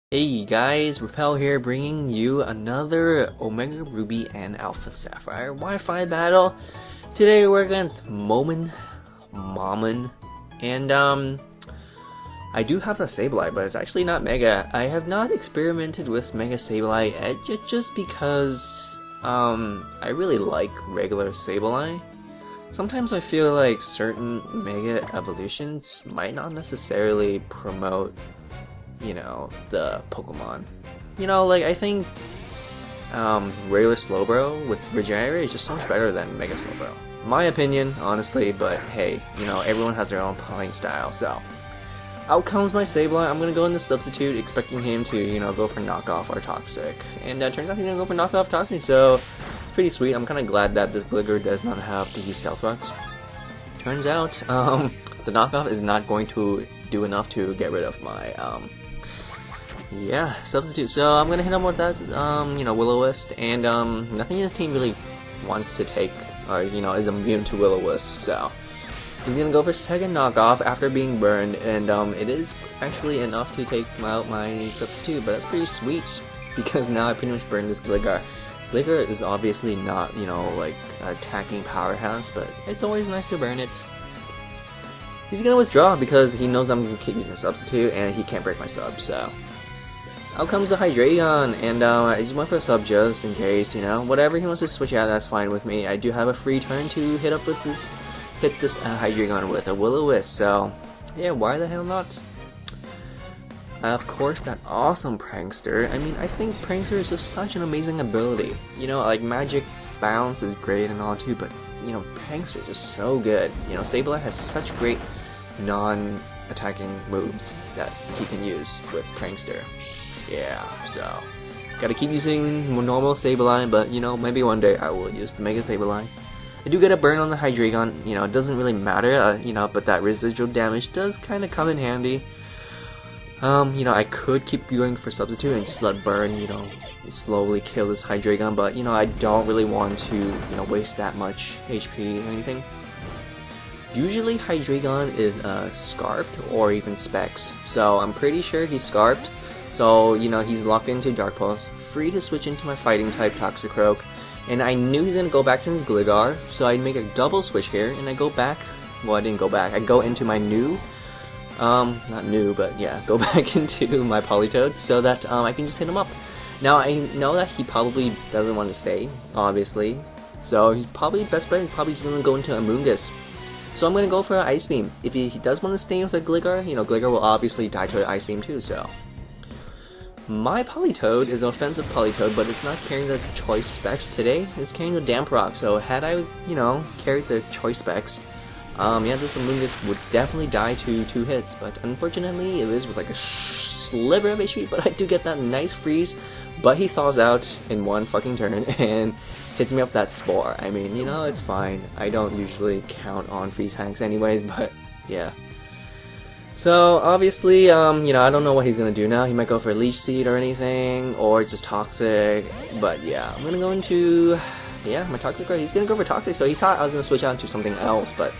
Hey guys, Repel here, bringing you another Omega Ruby and Alpha Sapphire Wi-Fi battle. Today we're against Momon, and I do have a Sableye, but it's actually not Mega. I have not experimented with Mega Sableye yet, just because I really like regular Sableye. Sometimes I feel like certain Mega evolutions might not necessarily promote, you know, the Pokemon. You know, like, I think regular Slowbro with Regenerate is just so much better than Mega Slowbro. My opinion, honestly, but hey, you know, everyone has their own playing style, so. Out comes my Sableye. I'm gonna go into Substitute, expecting him to, you know, go for Knockoff or Toxic. And turns out he's gonna go for Knockoff Toxic, so it's pretty sweet. I'm kinda glad that this Gligar does not have the Stealth Rocks. Turns out, the Knockoff is not going to do enough to get rid of my, yeah, Substitute. So I'm gonna hit him with that, you know, Will-O-Wisp, and nothing in his team really wants to take, or, you know, is immune to Will-O-Wisp, so he's gonna go for second Knockoff after being burned, and it is actually enough to take out my Substitute, but that's pretty sweet, because now I pretty much burned this Gligar. Gligar is obviously not, you know, like, an attacking powerhouse, but it's always nice to burn it. He's gonna withdraw because he knows I'm gonna keep using a Substitute, and he can't break my sub, so. Out comes the Hydreigon, and I just went for a sub just in case, you know. Whatever he wants to switch out, that's fine with me. I do have a free turn to hit this Hydreigon with a Will-O-Wisp, so yeah, why the hell not? Of course, that awesome Prankster. I mean, I think Prankster is just such an amazing ability. You know, like, Magic Bounce is great and all too, but, you know, Prankster is just so good. You know, Sableye has such great non-attacking moves that he can use with Prankster. Yeah, so gotta keep using normal Sableye, but you know, maybe one day I will use the Mega Sableye. I do get a burn on the Hydreigon, you know, it doesn't really matter, you know, but that residual damage does kind of come in handy. You know, I could keep going for Substitute and just let burn, you know, slowly kill this Hydreigon, but you know, I don't really want to, you know, waste that much HP or anything. Usually Hydreigon is Scarfed or even Specs, so I'm pretty sure he's Scarfed. So, you know, he's locked into Dark Pulse, free to switch into my fighting type Toxicroak, and I knew he's gonna go back to his Gligar, so I'd make a double switch here, and I go back, well, I didn't go back, I go into my new, not new, but yeah, go back into my Politoed, so that, I can just hit him up. Now, I know that he probably doesn't want to stay, obviously, so he's probably, best bet is probably just gonna go into Amoonguss. So I'm gonna go for an Ice Beam. If he does want to stay with a Gligar, you know, Gligar will obviously die to an Ice Beam too, so. My Politoed is an offensive Politoed, but it's not carrying the choice specs today. It's carrying the Damp Rock, so had I, you know, carried the choice specs, yeah, this Amoonguss would definitely die to 2 hits, but unfortunately it is with like a sliver of HP, but I do get that nice freeze, but he thaws out in one fucking turn and hits me up that Spore. I mean, you know, it's fine. I don't usually count on freeze hacks anyways, but yeah. So, obviously, you know, I don't know what he's gonna do now. He might go for a Leech Seed or anything, or just Toxic, but yeah, I'm gonna go into, yeah, my Toxicroak. He's gonna go for Toxic, so he thought I was gonna switch out to something else, but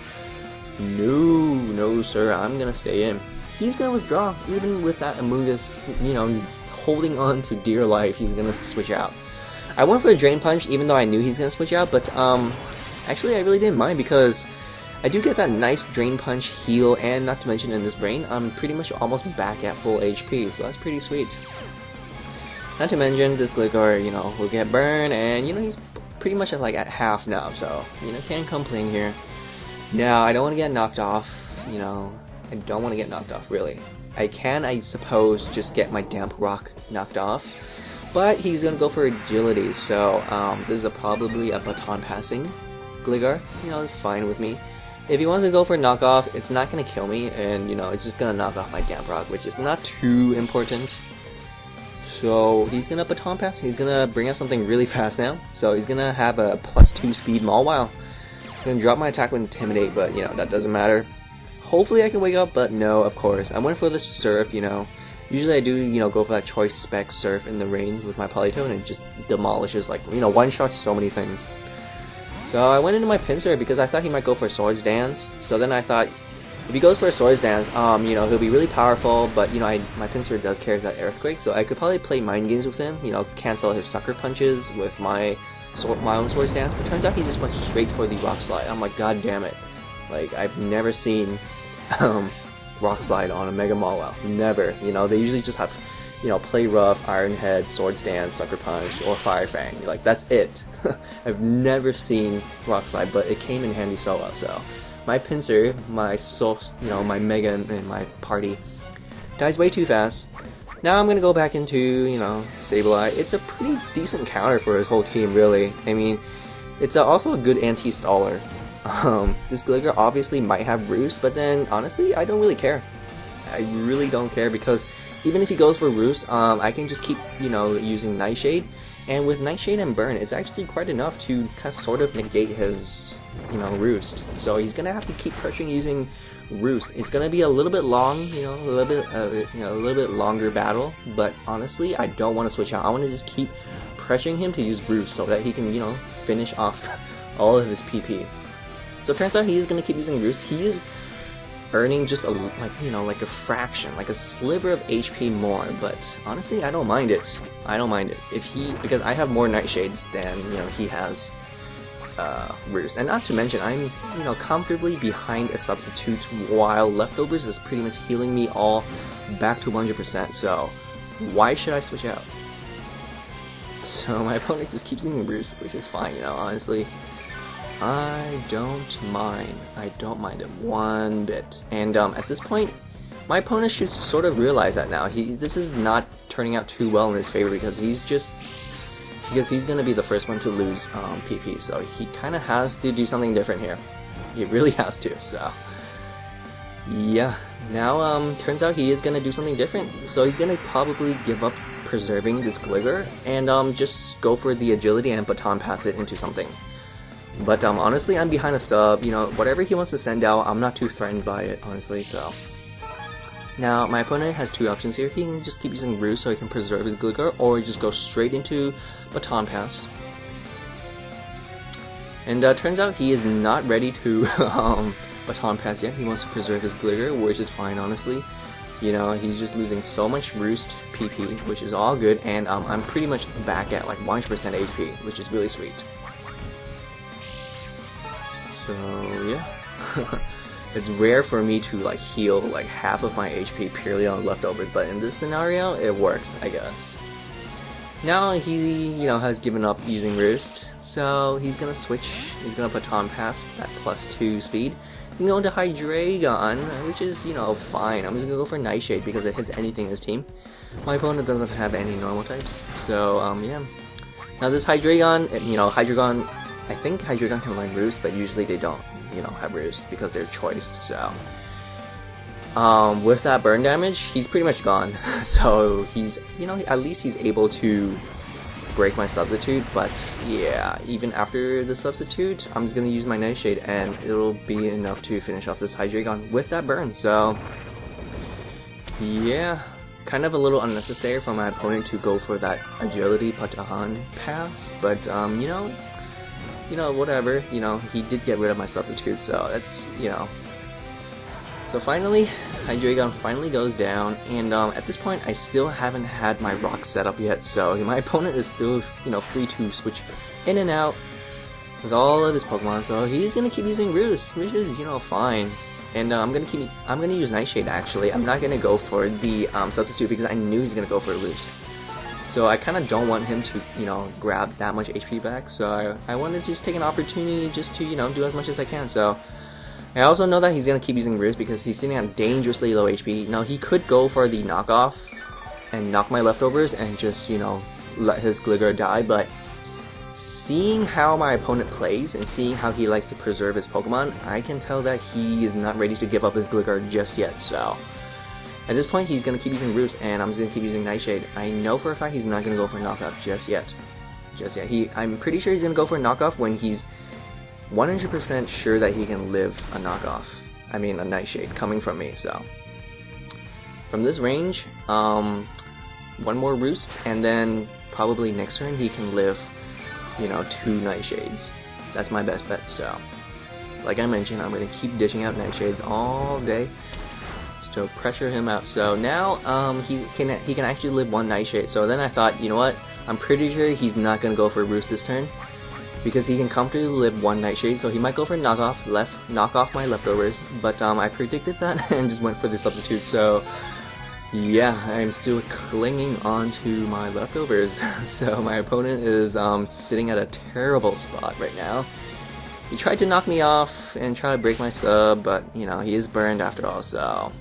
no, sir, I'm gonna stay in. He's gonna withdraw, even with that Amoonguss, you know, holding on to dear life, he's gonna switch out. I went for a Drain Punch, even though I knew he's gonna switch out, but, actually, I really didn't mind, because I do get that nice Drain Punch heal, and not to mention in this brain, I'm pretty much almost back at full HP, so that's pretty sweet. Not to mention, this Gligar, you know, will get burned, and, you know, he's pretty much at, like, at half now, so, you know, can't complain here. Now, I don't want to get knocked off, you know, I don't want to get knocked off, really. I can, I suppose, just get my Damp Rock knocked off, but he's gonna go for Agility, so, this is probably a baton passing Gligar, you know, it's fine with me. If he wants to go for a knockoff, it's not going to kill me, and, you know, it's just going to knock off my Damp Rock, which is not too important. So, he's going to baton pass, he's going to bring out something really fast now, so he's going to have a +2 speed Mawile. I'm going to drop my attack with Intimidate, but, you know, that doesn't matter. Hopefully I can wake up, but no, of course. I went for the Surf, you know. Usually I do, you know, go for that choice spec Surf in the rain with my Politoed, and it just demolishes, like, you know, one-shots so many things. So I went into my Pinsir because I thought he might go for Swords Dance. So then I thought, If he goes for a Swords Dance, you know, he'll be really powerful, but, you know, my Pinsir does carry that Earthquake, so I could probably play mind games with him, you know, cancel his Sucker Punches with my own Swords Dance, but turns out he just went straight for the Rock Slide. I'm like, god damn it. Like, I've never seen, Rock Slide on a Mega Mawile. Never. You know, they usually just have, you know, Play Rough, Iron Head, Swords Dance, Sucker Punch, or Fire Fang. Like, that's it. I've never seen Rock Slide, but it came in handy so well, so. My Pinsir, my Mega in my party, dies way too fast. Now I'm gonna go back into, you know, Sableye. It's a pretty decent counter for his whole team, really. I mean, it's also a good anti-staller. This Gligar obviously might have Roost, but then, honestly, I don't really care. I really don't care, because even if he goes for Roost, I can just keep, you know, using Nightshade. And with Nightshade and Burn, it's actually quite enough to kind of sort of negate his, you know, Roost. So he's gonna have to keep pressuring using Roost. It's gonna be a little bit long, you know, a little bit longer battle. But honestly, I don't want to switch out. I want to just keep pressuring him to use Roost so that he can, you know, finish off all of his PP. So it turns out he's gonna keep using Roost. He is earning just like a fraction, like a sliver of HP more. But honestly, I don't mind it. I don't mind it because I have more Nightshades than, you know, he has. Roost. And not to mention, I'm, you know, comfortably behind a substitute while Leftovers is pretty much healing me all back to 100%, so why should I switch out? So my opponent just keeps using Roost, which is fine, you know, honestly. I don't mind. I don't mind it one bit. And at this point, my opponent should sort of realize that now. This is not turning out too well in his favor, because he's going to be the first one to lose PP, so he kind of has to do something different here. He really has to, so. Yeah, now turns out he is going to do something different, so he's going to probably give up preserving this Gligar, and just go for the agility and baton pass it into something. But honestly, I'm behind a sub, you know, whatever he wants to send out, I'm not too threatened by it, honestly, so. Now, my opponent has two options here. He can just keep using Roost so he can preserve his Gligar, or just go straight into Baton Pass. And turns out he is not ready to Baton Pass yet. He wants to preserve his Gligar, which is fine, honestly. You know, he's just losing so much Roost PP, which is all good, and I'm pretty much back at like 100% HP, which is really sweet. So, yeah. It's rare for me to like heal like half of my HP purely on Leftovers, but in this scenario, it works, I guess. Now he, you know, has given up using Roost, so he's gonna switch. He's gonna Baton Pass that +2 speed. He can go into Hydreigon, which is, you know, fine. I'm just gonna go for Nightshade because it hits anything in his team. My opponent doesn't have any normal types, so yeah. Now this Hydreigon, you know, I think Hydreigon can learn Roost, but usually they don't, you know, have Roost because they're choiced, so. With that burn damage, he's pretty much gone. So he's, you know, at least he's able to break my substitute, but yeah, even after the substitute, I'm just gonna use my Nightshade and it'll be enough to finish off this Hydreigon with that burn, so. Yeah, kind of a little unnecessary for my opponent to go for that agility Baton Pass, but you know, whatever, you know, he did get rid of my substitute, so that's, you know. So finally, Hydreigon finally goes down, and at this point, I still haven't had my rock set up yet, so my opponent is still, you know, free to switch in and out with all of his Pokemon, so he's gonna keep using Roost, which is, you know, fine. And I'm gonna use Nightshade, actually. I'm not gonna go for the substitute because I knew he's gonna go for a Roost. So I kind of don't want him to, you know, grab that much HP back, so I want to just take an opportunity just to, you know, do as much as I can, so. I also know that he's going to keep using Roost because he's sitting at dangerously low HP. Now, he could go for the knockoff and knock my Leftovers and just, you know, let his Gligar die, but seeing how my opponent plays and seeing how he likes to preserve his Pokemon, I can tell that he is not ready to give up his Gligar just yet, so. At this point, he's going to keep using Roost, and I'm just going to keep using Nightshade. I know for a fact he's not going to go for a knockoff just yet. I'm pretty sure he's going to go for a knockoff when he's 100% sure that he can live a knockoff. I mean, a Nightshade coming from me, so. From this range, one more Roost, and then probably next turn he can live, you know, 2 Nightshades. That's my best bet, so. like I mentioned, I'm gonna keep dishing out Nightshades all day to pressure him out. So now he can actually live one Nightshade. So then I thought, you know what? I'm pretty sure he's not gonna go for a Roost this turn because he can comfortably live one Nightshade. So he might go for knock off my leftovers. But I predicted that and just went for the substitute. So yeah, I'm still clinging on to my leftovers. So my opponent is sitting at a terrible spot right now. He tried to knock me off and try to break my sub, but you know, he is burned after all. So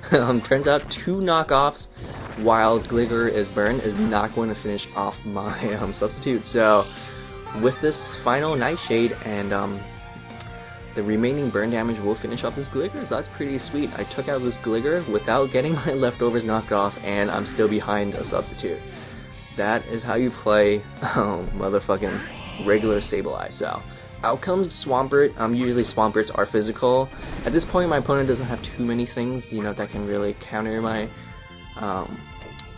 turns out 2 knockoffs while Gligar is burned is not going to finish off my substitute. So with this final Nightshade and the remaining burn damage will finish off this Gligar, so that's pretty sweet. I took out this Gligar without getting my leftovers knocked off, and I'm still behind a substitute. That is how you play motherfucking regular Sableye. So out comes Swampert. Usually Swamperts are physical. At this point, my opponent doesn't have too many things, you know, that can really counter my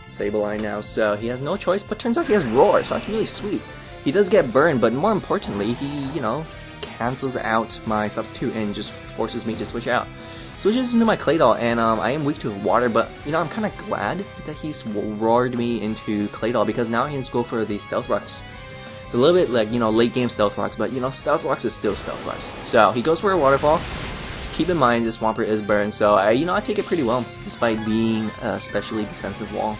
Sableye now. So he has no choice, but turns out he has Roar, so that's really sweet. He does get burned, but more importantly, he, you know, cancels out my substitute and just forces me to switch out. Switches into my Claydol, and I am weak to water, but you know, I'm kind of glad that he's roared me into Claydol because now he can go for the Stealth Rocks. It's a little bit like, you know, late game Stealth Rocks, but you know, Stealth Rocks is still Stealth Rocks. So he goes for a Waterfall. Keep in mind this Swampert is burned, so I take it pretty well despite being a especially defensive wall.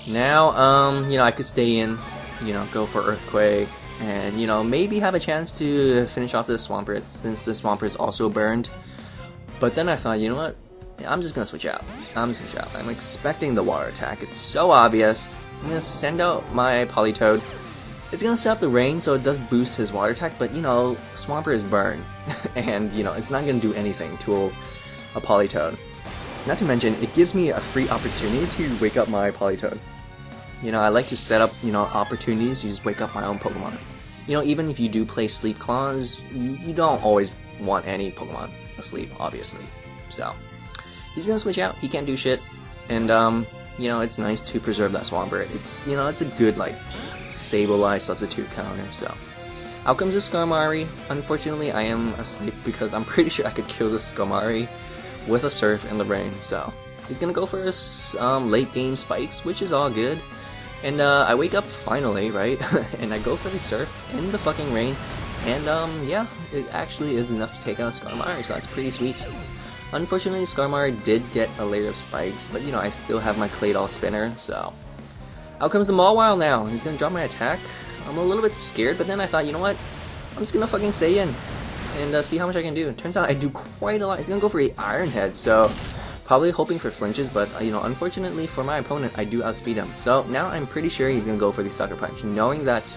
Now, you know, I could stay in, you know, go for Earthquake, and, you know, maybe have a chance to finish off this Swampert, since the Swampert is also burned. But then I thought, you know what? I'm just gonna switch out. I'm expecting the water attack. It's so obvious. I'm gonna send out my Politoed. It's gonna stop the rain, so it does boost his water attack, but, you know, Swampert is burned. And, you know, it's not gonna do anything to a Politoed. Not to mention, it gives me a free opportunity to wake up my Politoed. You know, I like to set up, you know, opportunities to just wake up my own Pokemon. You know, even if you do play Sleep Claws, you don't always want any Pokemon asleep, obviously. So, he's gonna switch out, he can't do shit, and, you know, it's nice to preserve that Swampert. It's, you know, it's a good, like, Sableye substitute counter, so. Out comes the Skarmory. Unfortunately, I am asleep because I'm pretty sure I could kill the Skarmory with a Surf in the rain, so. He's gonna go for his late game Spikes, which is all good. And I wake up finally, right? And I go for the Surf in the fucking rain. And yeah, it actually is enough to take out Skarmory, so that's pretty sweet. Unfortunately, Skarmory did get a layer of Spikes, but you know, I still have my Claydol spinner, so. Out comes the Mawile now. He's gonna drop my attack. I'm a little bit scared, but then I thought, you know what? I'm just gonna fucking stay in and see how much I can do. Turns out I do quite a lot. He's gonna go for the Iron Head, so probably hoping for flinches, but you know, unfortunately for my opponent, I do outspeed him. So now I'm pretty sure he's gonna go for the Sucker Punch, knowing that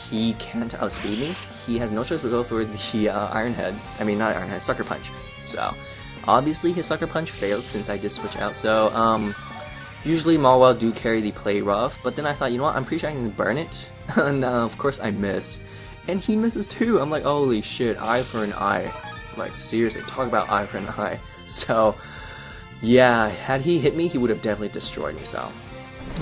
he can't outspeed me. He has no choice but go for the Iron Head. I mean, not Iron Head, Sucker Punch. So obviously his Sucker Punch fails since I did switch out. So usually Mawile do carry the Play Rough, but then I thought, you know what? I'm pretty sure I can burn it, and of course I miss, and he misses too. I'm like, holy shit, eye for an eye. Like seriously, talk about eye for an eye. So, yeah, had he hit me, he would have definitely destroyed me, so.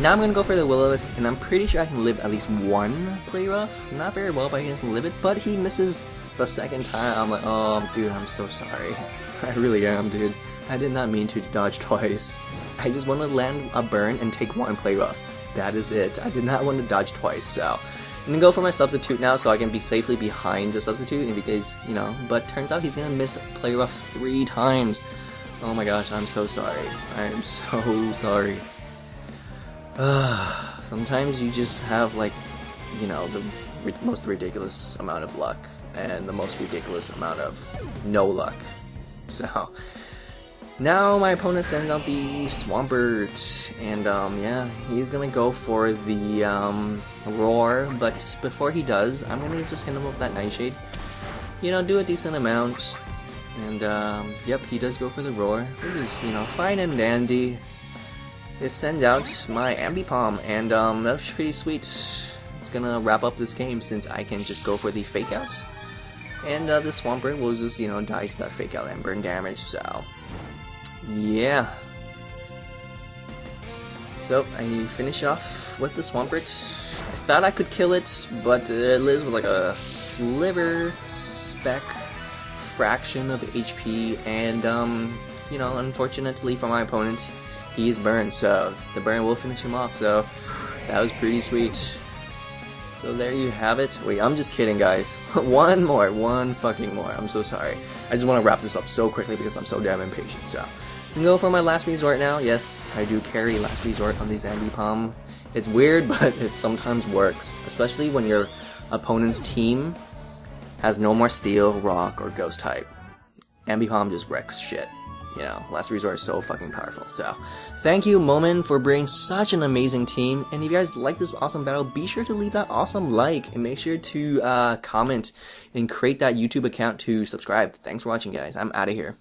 Now I'm gonna go for the Will-O-Wisp, and I'm pretty sure I can live at least one Play Rough. Not very well, but I can live it, but he misses the second time. I'm like, oh, dude, I'm so sorry. I really am, dude. I did not mean to dodge twice. I just want to land a burn and take one Play Rough. That is it. I did not want to dodge twice, so. I'm gonna go for my substitute now so I can be safely behind the substitute, in case, you know, but turns out he's gonna miss Play Rough 3 times. Oh my gosh, I'm so sorry. I'm so sorry. Sometimes you just have, like, you know, the most ridiculous amount of luck and the most ridiculous amount of no luck. So, now my opponent sends out the Swampert, and yeah, he's gonna go for the Roar, but before he does, I'm gonna just hit him with that Nightshade. You know, do a decent amount, and yep, he does go for the Roar, which is, you know, fine and dandy. It sends out my Ambipom, and that's pretty sweet. It's gonna wrap up this game since I can just go for the Fake Out, and the Swampert will just, you know, die to that Fake Out and burn damage, so. Yeah. So I finish off with the Swampert. I thought I could kill it, but it lives with like a sliver speck fraction of HP, and you know, unfortunately for my opponent, he is burned, so the burn will finish him off, so that was pretty sweet. So there you have it. Wait, I'm just kidding, guys. one fucking more. I'm so sorry. I just want to wrap this up so quickly because I'm so damn impatient, so. I'm gonna go for my last resort now. Yes, I do carry last resort on these Ambipom. It's weird, but it sometimes works, especially when your opponent's team has no more steel, rock, or ghost type. Ambipom just wrecks shit. You know, last resort is so fucking powerful. So, thank you, Momin, for bringing such an amazing team. And if you guys like this awesome battle, be sure to leave that awesome like, and make sure to comment and create that YouTube account to subscribe. Thanks for watching, guys. I'm out of here.